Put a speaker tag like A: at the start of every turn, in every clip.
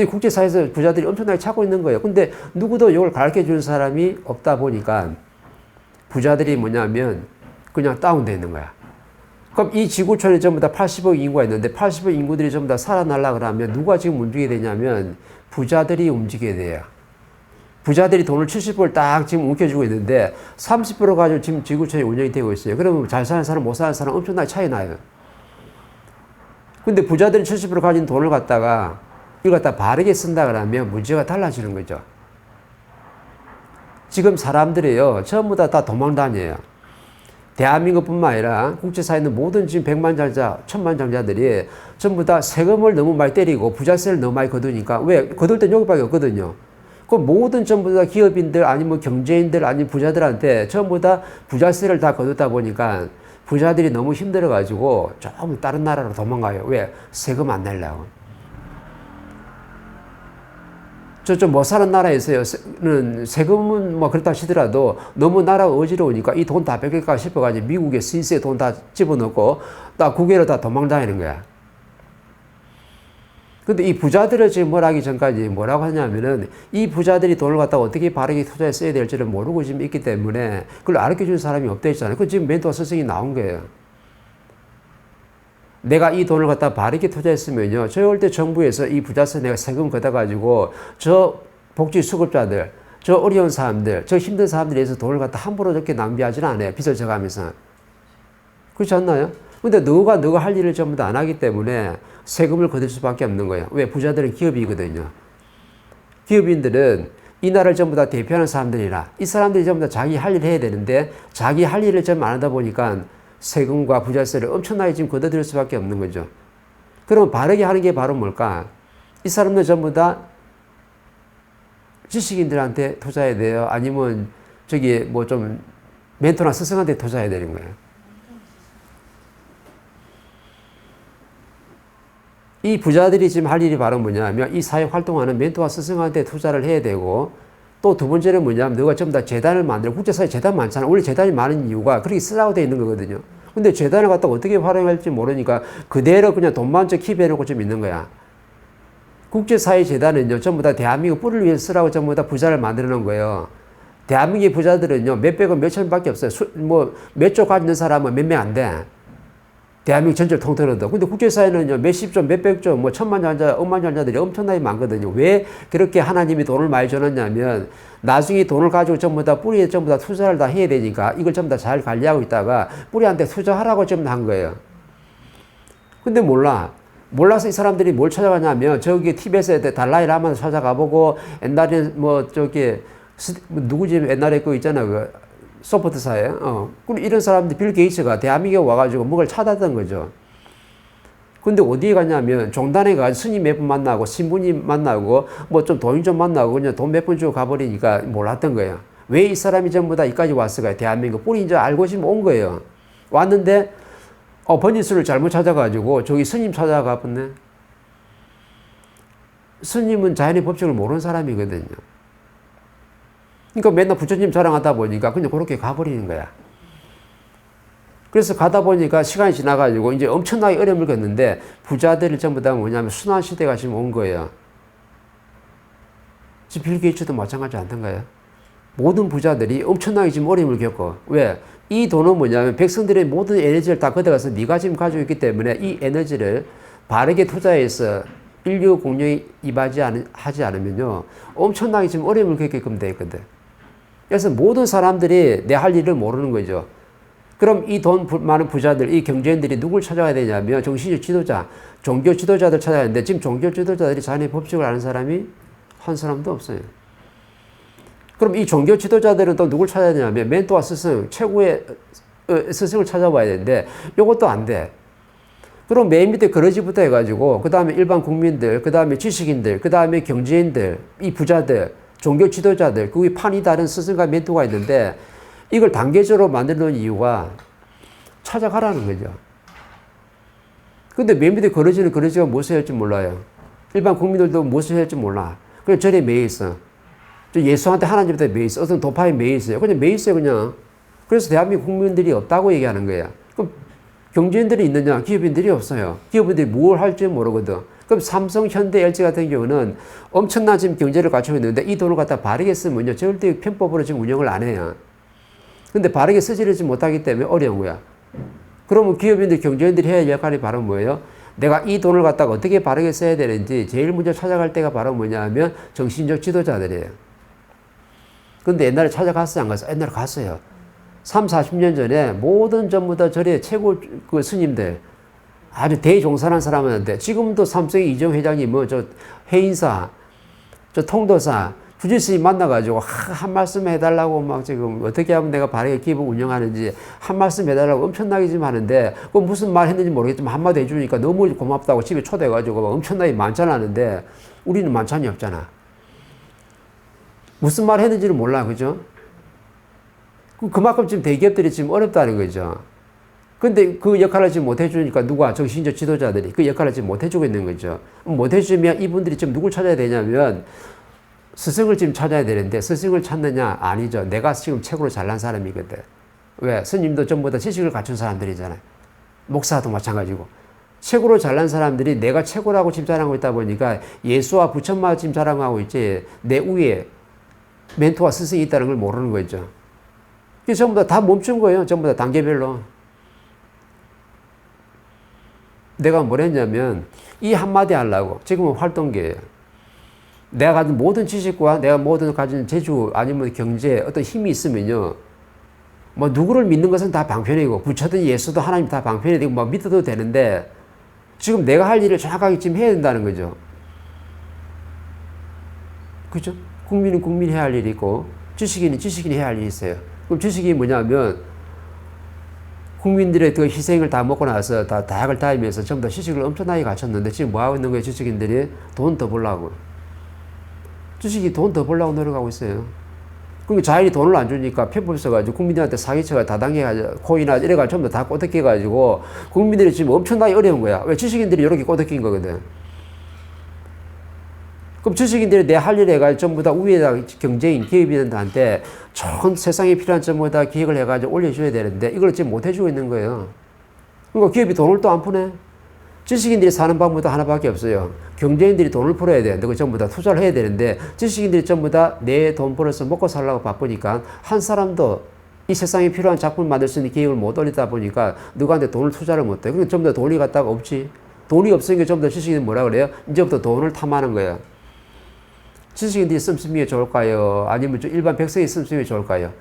A: 국제사회에서 부자들이 엄청나게 찾고 있는 거예요. 근데 누구도 이걸 가르쳐 주는 사람이 없다 보니까 부자들이 뭐냐면 그냥 다운되어 있는 거야. 그럼 이 지구촌에 전부 다 80억 인구가 있는데 80억 인구들이 전부 다 살아나려고 그러면 누가 지금 움직이게 되냐면 부자들이 움직이게 돼요. 부자들이 돈을 70%를 딱 지금 움켜쥐고 있는데 30% 가지고 지금 지구촌이 운영이 되고 있어요. 그러면 잘 사는 사람, 못 사는 사람 엄청나게 차이 나요. 근데 부자들이 70% 가진 돈을 갖다가 이걸 갖다 바르게 쓴다 그러면 문제가 달라지는 거죠. 지금 사람들이요, 전부 다 도망다녀요. 대한민국뿐만 아니라 국제사회에 있는 모든 지금 100만장자, 1000만장자들이 전부 다 세금을 너무 많이 때리고 부자세를 너무 많이 거두니까, 왜? 거둘 땐 여기밖에 없거든요. 그 모든 전부 다 기업인들 아니면 경제인들 아니면 부자들한테 전부 다 부자세를 다 거두다 보니까 부자들이 너무 힘들어가지고 조금 다른 나라로 도망가요. 왜? 세금 안 내려고. 저쪽 못 사는 나라에서는 세금은 뭐 그렇다 치더라도 너무 나라가 어지러우니까 이 돈 다 뺏길까 싶어가지고 미국의 스위스에 돈 다 집어넣고 다 국외로 다 도망다니는 거야. 근데 이 부자들을 지금 뭘 하기 전까지 뭐라고 하냐면은 이 부자들이 돈을 갖다가 어떻게 바르게 투자에 써야 될지를 모르고 지금 있기 때문에 그걸 가르쳐 준 사람이 없다 했잖아요. 그 지금 멘토와 스승이 나온 거예요. 내가 이 돈을 갖다 바르게 투자했으면요, 절대 정부에서 이 부자세 내가 세금 걷어가지고 저 복지 수급자들, 저 어려운 사람들, 저 힘든 사람들에 의해서 돈을 갖다 함부로 저렇게 낭비하지는 않아요. 빚을 져가면서. 그렇지 않나요? 근데 너가 할 일을 전부 다 안 하기 때문에 세금을 거둘 수밖에 없는 거예요. 왜? 부자들은 기업이거든요. 기업인들은 이 나라를 전부 다 대표하는 사람들이라 이 사람들이 전부 다 자기 할 일을 해야 되는데 자기 할 일을 전부 안 하다 보니까 세금과 부자세를 엄청나게 지금 걷어들일 수밖에 없는 거죠. 그럼 바르게 하는 게 바로 뭘까? 이 사람들 전부 다 지식인들한테 투자해야 돼요? 아니면 저기 뭐 좀 멘토나 스승한테 투자해야 되는 거예요? 이 부자들이 지금 할 일이 바로 뭐냐면 이 사회 활동하는 멘토와 스승한테 투자를 해야 되고, 또 두 번째는 뭐냐면 너가 전부 다 재단을 만들어. 국제사회 재단 많잖아. 원래 재단이 많은 이유가 그렇게 쓰라고 되어 있는 거거든요. 근데 재단을 갖다가 어떻게 활용할지 모르니까 그대로 그냥 돈만 저 킵해놓고 좀 있는 거야. 국제사회 재단은요, 전부 다 대한민국 뿌리를 위해서 쓰라고 전부 다 부자를 만들어 놓은 거예요. 대한민국의 부자들은요, 몇백억, 몇천밖에 없어요. 몇 조 가지는 사람은 몇 명 안 돼. 대한민국 전체를 통틀어도. 근데 국제사회는요, 몇십조, 몇백조, 뭐 천만장자, 억만장자들이 엄청나게 많거든요. 왜 그렇게 하나님이 돈을 많이 줘놨냐면, 나중에 돈을 가지고 전부 다 뿌리에 전부 다 투자를 다 해야 되니까 이걸 전부 다 잘 관리하고 있다가 뿌리한테 투자하라고 전부 한 거예요. 근데 몰라서 이 사람들이 뭘 찾아가냐면, 저기 티벳에 달라이 라마도 찾아가보고, 옛날에 뭐 저기, 누구지 옛날에 그 있잖아, 그, 소프트사회. 그럼 이런 사람들 빌 게이츠가 대한민국에 와가지고 뭔가를 찾았던 거죠. 근데 어디에 갔냐면 종단에 가서 스님 몇 분 만나고 신부님 만나고 뭐 좀 돈 좀 만나고 그냥 돈 몇 분 주고 가버리니까 몰랐던 거예요. 왜 이 사람이 전부 다 여기까지 왔을까요? 대한민국 뿌리 이제 알고 지금 온 거예요. 왔는데 번지수를 잘못 찾아가지고 저기 스님 찾아가 봤네. 스님은 자연의 법칙을 모르는 사람이거든요. 그러니까 맨날 부처님 자랑하다 보니까 그냥 그렇게 가버리는 거야. 그래서 가다 보니까 시간이 지나가지고 이제 엄청나게 어려움을 겪는데 부자들이 전부 다 뭐냐면 순환 시대가 지금 온 거예요. 지금 빌 게이츠도 마찬가지 않던가요? 모든 부자들이 엄청나게 지금 어려움을 겪어. 왜? 이 돈은 뭐냐면 백성들의 모든 에너지를 다 걷어가서 네가 지금 가지고 있기 때문에 이 에너지를 바르게 투자해서 인류 공룡이 하지 않으면요, 엄청나게 지금 어려움을 겪게끔 돼 있거든. 그래서 모든 사람들이 내 할 일을 모르는 거죠. 그럼 이 돈 많은 부자들, 이 경제인들이 누굴 찾아가야 되냐면 정신적 지도자, 종교 지도자들 찾아야 하는데 지금 종교 지도자들이 자연의 법칙을 아는 사람이 한 사람도 없어요. 그럼 이 종교 지도자들은 또 누굴 찾아야 되냐면 멘토와 스승, 최고의 스승을 찾아봐야 되는데 이것도 안 돼. 그럼 맨 밑에 거러지부터 해가지고 그 다음에 일반 국민들, 그 다음에 지식인들, 그 다음에 경제인들, 이 부자들, 종교 지도자들, 그게 판이 다른 스승과 멘토가 있는데 이걸 단계적으로 만들어 놓은 이유가 찾아가라는 거죠. 근데 맨 밑에 거러지가 무엇을 해야 할지 몰라요. 일반 국민들도 무엇을 해야 할지 몰라. 그냥 절에 매여 있어. 예수한테 하나님한테 매여 있어. 어떤 도파에 매여 있어요. 그냥 매여 있어요, 그냥. 그래서 대한민국 국민들이 없다고 얘기하는 거예요. 그럼 경제인들이 있느냐? 기업인들이 없어요. 기업인들이 뭘 할지 모르거든. 그럼 삼성, 현대, LG 같은 경우는 엄청난 지금 경제를 갖추고 있는데 이 돈을 갖다 바르게 쓰면요. 절대 편법으로 지금 운영을 안 해요. 근데 바르게 쓰지를 못하기 때문에 어려운 거야. 그러면 기업인들, 경제인들이 해야 할 역할이 바로 뭐예요? 내가 이 돈을 갖다가 어떻게 바르게 써야 되는지 제일 먼저 찾아갈 때가 바로 뭐냐 하면 정신적 지도자들이에요. 근데 옛날에 찾아갔어요, 안 갔어요? 옛날에 갔어요. 3, 40년 전에 모든 전부 다 절에 최고 그 스님들, 아주 대종사한 사람한테 지금도 삼성의 이정 회장님, 저 해인사, 저 통도사, 주지스님 만나가지고 한 말씀 해달라고 막 지금 어떻게 하면 내가 바르게 기업 운영하는지 한 말씀 해달라고 엄청나게 좀 하는데 그 무슨 말 했는지 모르겠지만 한마디 해주니까 너무 고맙다고 집에 초대해가지고 막 엄청나게 만찬하는데 우리는 만찬이 없잖아. 무슨 말 했는지를 몰라, 그죠? 그만큼 지금 대기업들이 지금 어렵다는 거죠. 근데 그 역할을 지금 못 해주니까 누가 정신적 지도자들이 그 역할을 지금 못 해주고 있는 거죠. 못 해주면 이분들이 지금 누굴 찾아야 되냐면 스승을 지금 찾아야 되는데 스승을 찾느냐? 아니죠. 내가 지금 최고로 잘난 사람이거든. 왜? 스님도 전부 다 지식을 갖춘 사람들이잖아요. 목사도 마찬가지고. 최고로 잘난 사람들이 내가 최고라고 지금 자랑하고 있다 보니까 예수와 부처만 지금 자랑하고 있지 내 위에 멘토와 스승이 있다는 걸 모르는 거죠. 그래서 전부 다 멈춘 거예요. 전부 다 단계별로. 내가 뭘 했냐면 이 한마디 하려고 지금은 활동계예요. 내가 가진 모든 지식과 내가 모든 가진 재주 아니면 경제 어떤 힘이 있으면요. 뭐 누구를 믿는 것은 다 방편이고 부처든 예수도 하나님 다 방편이 되고 뭐 믿어도 되는데 지금 내가 할 일을 정확하게 지금 해야 된다는 거죠. 그죠? 국민은 국민이 해야 할 일이 있고 지식인은 지식인이 해야 할 일이 있어요. 그럼 지식이 뭐냐면 국민들의 그 희생을 다 먹고 나서 다 대학을 다니면서 전부 다 지식을 엄청나게 갖췄는데 지금 뭐 하고 있는 거예요? 지식인들이 돈 더 벌라고. 지식이 돈 더 벌라고 노력하고 있어요. 그러니까 자연이 돈을 안 주니까 편법 써가지고 국민들한테 사기쳐가 다당해가지고 코이나 이래가지고 전부 다 꼬드겨가지고 국민들이 지금 엄청나게 어려운 거야. 왜? 지식인들이 이렇게 꼬드긴 거거든. 그럼 지식인들이 내 할 일 해가지고 전부 다 위에다 경제인, 기업인들한테 전 세상에 필요한 전부 다 기획을 해가지고 올려줘야 되는데 이걸 지금 못 해주고 있는 거예요. 그러니까 기업이 돈을 또 안 푸네. 지식인들이 사는 방법도 하나밖에 없어요. 경제인들이 돈을 풀어야 돼. 그 전부 다 투자를 해야 되는데 지식인들이 전부 다 내 돈 벌어서 먹고 살려고 바쁘니까 한 사람도 이 세상에 필요한 작품을 만들 수 있는 기획을 못 올리다 보니까 누구한테 돈을 투자를 못 해. 그러니까 전부 다 돈이 갖다가 없지. 돈이 없으니까 전부 다 지식인은 뭐라 그래요? 이제부터 돈을 탐하는 거예요. 지식인들이 씀씀이에 좋을까요? 아니면 일반 백성이 씀씀이에 좋을까요?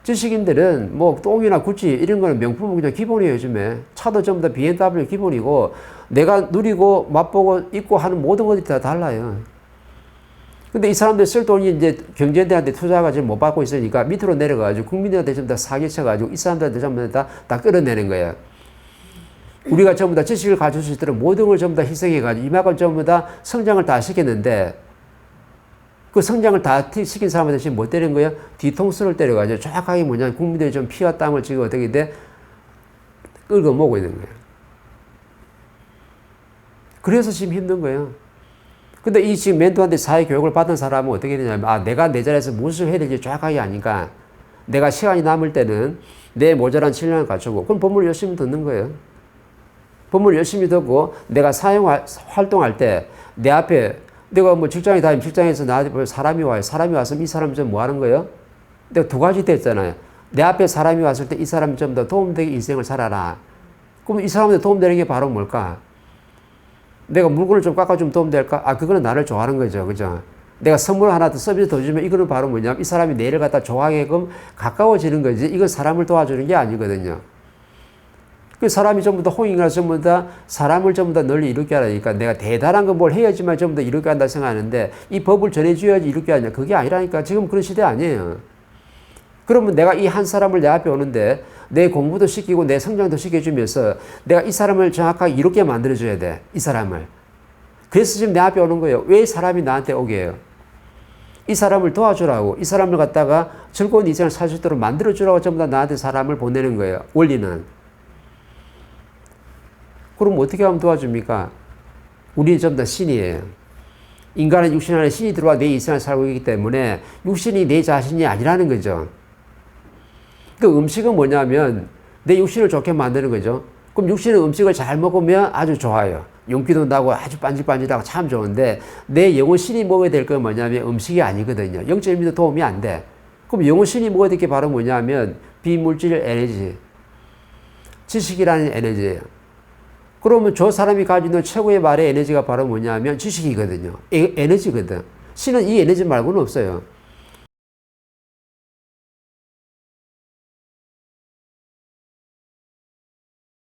A: 지식인들은 뭐 똥이나 구찌 이런 거는 명품은 그냥 기본이에요. 요즘에 차도 전부 다 BMW 기본이고 내가 누리고 맛보고 입고 하는 모든 것들이 다 달라요. 근데 이 사람들 쓸 돈이 이제 경제인들한테 투자가 지금 못 받고 있으니까 밑으로 내려가지고 국민들한테 전부 다 사기쳐가지고 이 사람들한테 전부 다 끌어내는 거예요. 우리가 전부 다 지식을 가질 수 있도록 모든 걸 전부 다 희생해가지고 이만큼 전부 다 성장을 다 시켰는데 그 성장을 다 시킨 사람한테 지금 못 때리는 거예요? 뒤통수를 때려가지고 정확하게 뭐냐 국민들이 좀 피와 땀을 지금 어떻게 돼? 끌고 모으고 있는 거예요. 그래서 지금 힘든 거예요. 근데 이 지금 멘토한테 사회 교육을 받은 사람은 어떻게 되냐면 아 내가 내 자리에서 무엇을 해야 될지 정확하게 아니까 내가 시간이 남을 때는 내 모자란 실력을 갖추고 그럼 법문을 열심히 듣는 거예요. 법문을 열심히 듣고 내가 활동할 때 내 앞에 내가 뭐 직장에 다니면 직장에서 나한테 사람이 와요. 사람이 왔으면 이 사람이 좀 뭐 하는 거예요? 내가 두 가지 됐잖아요. 내 앞에 사람이 왔을 때 이 사람이 좀 더 도움되게 인생을 살아라. 그럼 이 사람한테 도움되는 게 바로 뭘까? 내가 물건을 좀 깎아주면 도움될까? 아, 그거는 나를 좋아하는 거죠. 그죠? 내가 선물 하나 더 서비스 더 주면 이거는 바로 뭐냐면 이 사람이 내를 갖다 좋아하게끔 가까워지는 거지. 이건 사람을 도와주는 게 아니거든요. 그 사람이 전부 다 홍익이라 전부 다 사람을 전부 다 널리 이롭게 하라니까 내가 대단한 건 뭘 해야지만 전부 다 이롭게 한다 생각하는데 이 법을 전해줘야지 이롭게 하냐. 그게 아니라니까. 지금 그런 시대 아니에요. 그러면 내가 이 한 사람을 내 앞에 오는데 내 공부도 시키고 내 성장도 시켜주면서 내가 이 사람을 정확하게 이롭게 만들어줘야 돼. 이 사람을. 그래서 지금 내 앞에 오는 거예요. 왜 사람이 나한테 오게 해요? 이 사람을 도와주라고. 이 사람을 갖다가 즐거운 인생을 살 수 있도록 만들어주라고 전부 다 나한테 사람을 보내는 거예요. 원리는. 그럼 어떻게 하면 도와줍니까? 우리는 전부 다 신이에요. 인간은 육신 안에 신이 들어와 내 인생을 살고 있기 때문에 육신이 내 자신이 아니라는 거죠. 그 음식은 뭐냐면 내 육신을 좋게 만드는 거죠. 그럼 육신은 음식을 잘 먹으면 아주 좋아요. 윤기도 나고 아주 반질반질하고 참 좋은데 내 영혼신이 먹어야 될 건 뭐냐면 음식이 아니거든요. 0.1도 도움이 안 돼. 그럼 영혼신이 먹어야 될 게 바로 뭐냐면 비물질 에너지, 지식이라는 에너지예요. 그러면 저 사람이 가지고 있는 최고의 말의 에너지가 바로 뭐냐면 지식이거든요. 에너지거든. 신은 이 에너지 말고는 없어요.